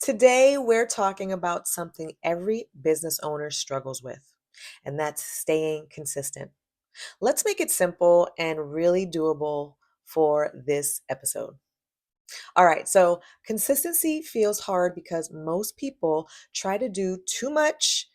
Today, we're talking about something every business owner struggles with, and that's staying consistent. Let's make it simple and really doable for this episode. All right, so consistency feels hard because most people try to do too much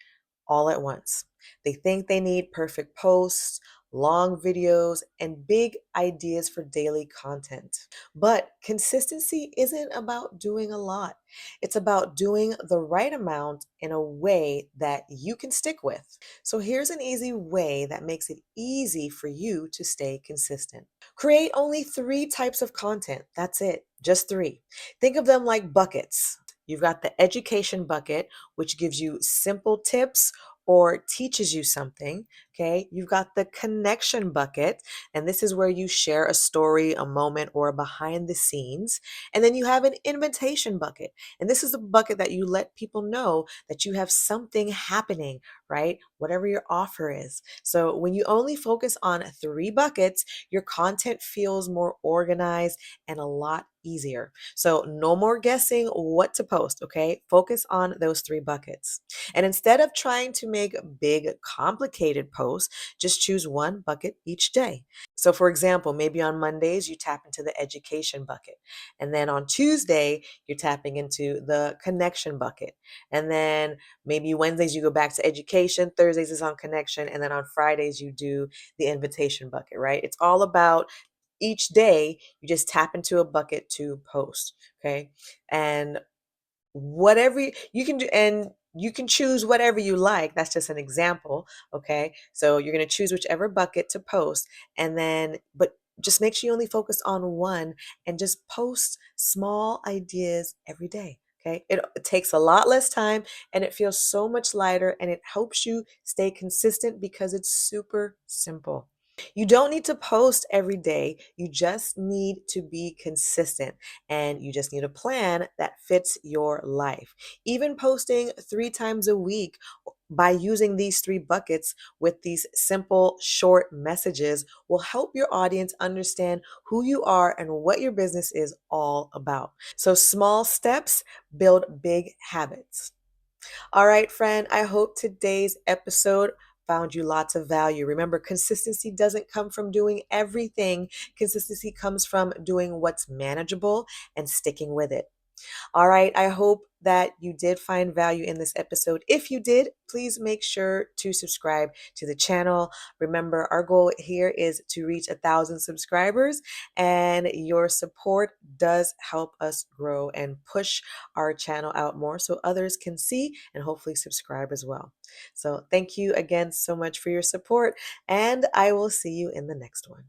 all at once. They think they need perfect posts, long videos, and big ideas for daily content. But consistency isn't about doing a lot. It's about doing the right amount in a way that you can stick with. So here's an easy way that makes it easy for you to stay consistent. Create only three types of content. That's it, just three. Think of them like buckets. You've got the education bucket, which gives you simple tips or teaches you something. Okay. You've got the connection bucket, and this is where you share a story, a moment, or behind the scenes. And then you have an invitation bucket. And this is a bucket that you let people know that you have something happening, right? Whatever your offer is. So when you only focus on three buckets, your content feels more organized and a lot easier. So no more guessing what to post, okay? Focus on those three buckets. And instead of trying to make big, complicated posts, just choose one bucket each day. So, for example, maybe on Mondays, you tap into the education bucket. And then on Tuesday, you're tapping into the connection bucket. And then maybe Wednesdays, you go back to education. Thursdays is on connection. And then on Fridays, you do the invitation bucket, right? It's all about each day, you just tap into a bucket to post. Okay. And whatever you can do, and you can choose whatever you like. That's just an example. Okay, so you're going to choose whichever bucket to post, and then but just make sure you only focus on one and just post small ideas every day. Okay, it takes a lot less time and it feels so much lighter, and it helps you stay consistent because it's super simple. You don't need to post every day. You just need to be consistent, and you just need a plan that fits your life. Even posting three times a week by using these three buckets with these simple, short messages will help your audience understand who you are and what your business is all about. So, small steps build big habits. All right, friend, I hope today's episode found you lots of value. Remember, consistency doesn't come from doing everything, consistency comes from doing what's manageable and sticking with it. All right. I hope that you did find value in this episode. If you did, please make sure to subscribe to the channel. Remember, our goal here is to reach 1,000 subscribers, and your support does help us grow and push our channel out more so others can see and hopefully subscribe as well. So, thank you again so much for your support, and I will see you in the next one.